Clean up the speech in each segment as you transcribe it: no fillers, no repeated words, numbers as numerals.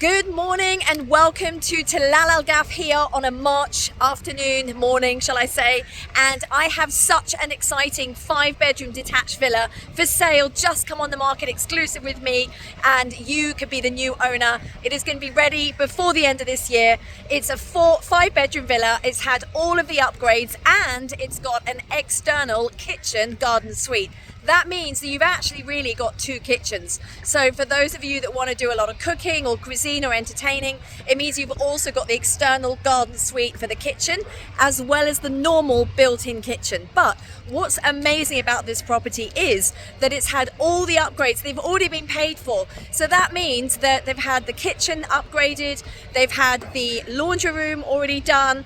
Good morning and welcome to Tilal Al Ghaf here on a March afternoon, morning shall I say, and I have such an exciting 5-bedroom detached villa for sale, just come on the market, exclusive with me, and you could be the new owner. It is going to be ready before the end of this year. It's a 5-bedroom villa, it's had all of the upgrades and it's got an external kitchen garden suite. That means that you've actually really got 2 kitchens. So for those of you that want to do a lot of cooking or cuisine or entertaining, it means you've also got the external garden suite for the kitchen as well as the normal built-in kitchen. But what's amazing about this property is that it's had all the upgrades. They've already been paid for. So that means that they've had the kitchen upgraded, they've had the laundry room already done,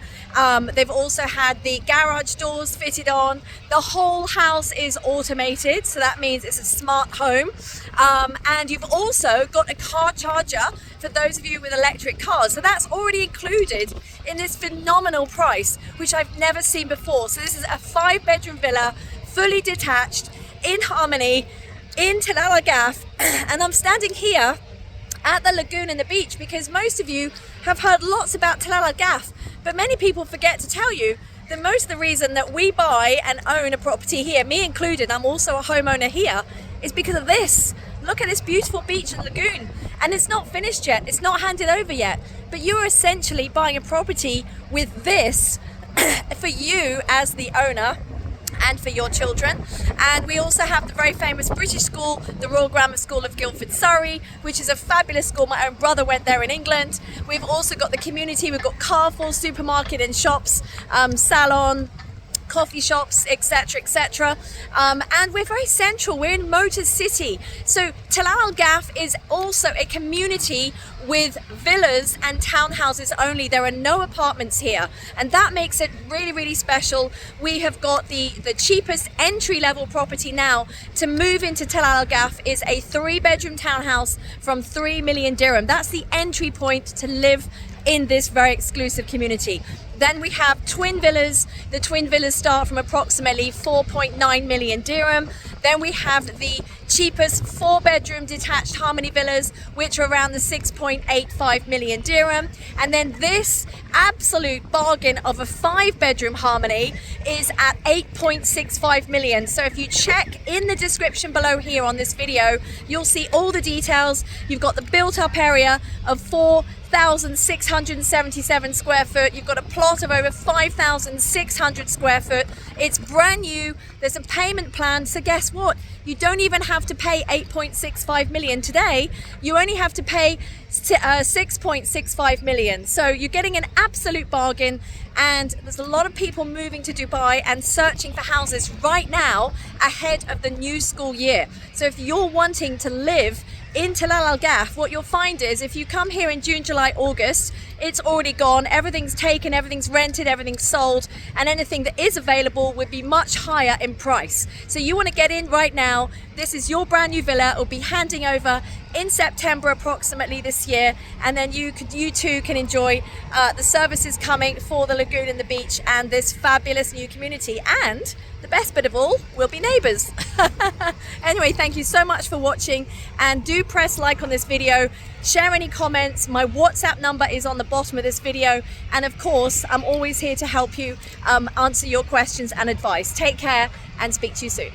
they've also had the garage doors fitted on. The whole house is automated, so that means it's a smart home. And you've also got a car charger for those of you with electric cars. So that's already included in this phenomenal price, which I've never seen before. So this is a 5-bedroom villa, fully detached, in Harmony, in Tilal Al Ghaf. And I'm standing here at the lagoon and the beach because most of you have heard lots about Tilal Al Ghaf, but many people forget to tell you that most of the reason that we buy and own a property here, me included, I'm also a homeowner here, is because of this. Look at this beautiful beach and lagoon, and it's not finished yet, it's not handed over yet, but you're essentially buying a property with this for you as the owner and for your children. And we also have the very famous British school, the Royal Grammar School of Guildford, Surrey, which is a fabulous school. My own brother went there in England. We've also got the community, we've got Carrefour supermarket and shops, salon, coffee shops, etc, etc, and we're very central, we're in Motor City. So Tilal Al Ghaf is also a community with villas and townhouses only. There are no apartments here, and that makes it really, really special. We have got the cheapest entry-level property now to move into Tilal Al Ghaf is a 3-bedroom townhouse from 3 million dirham. That's the entry point to live in this very exclusive community. Then we have twin villas. The twin villas start from approximately 4.9 million dirham. Then we have the cheapest 4-bedroom detached Harmony villas, which are around the 6.85 million dirham. And then this absolute bargain of a 5-bedroom Harmony is at 8.65 million. So if you check in the description below here on this video, you'll see all the details. You've got the built-up area of 4,677 square foot. You've got a plot of over 5,600 square foot. It's brand new. There's a payment plan. So guess what? You don't even have to pay 8.65 million today. You only have to pay 6.65 million. So you're getting an absolute bargain. And there's a lot of people moving to Dubai and searching for houses right now ahead of the new school year. So if you're wanting to live in Tilal Al Ghaf, what you'll find is if you come here in June, July, August, it's already gone, everything's taken, everything's rented, everything's sold, and anything that is available would be much higher in price. So you want to get in right now. This is your brand new villa. It will be handing over in September approximately this year, and then you too can enjoy the services coming for the lagoon and the beach and this fabulous new community. And the best bit of all, we'll be neighbours. Anyway, thank you so much for watching, and do press like on this video, share any comments. My WhatsApp number is on the bottom of this video, and of course I'm always here to help you answer your questions and advice. Take care and speak to you soon.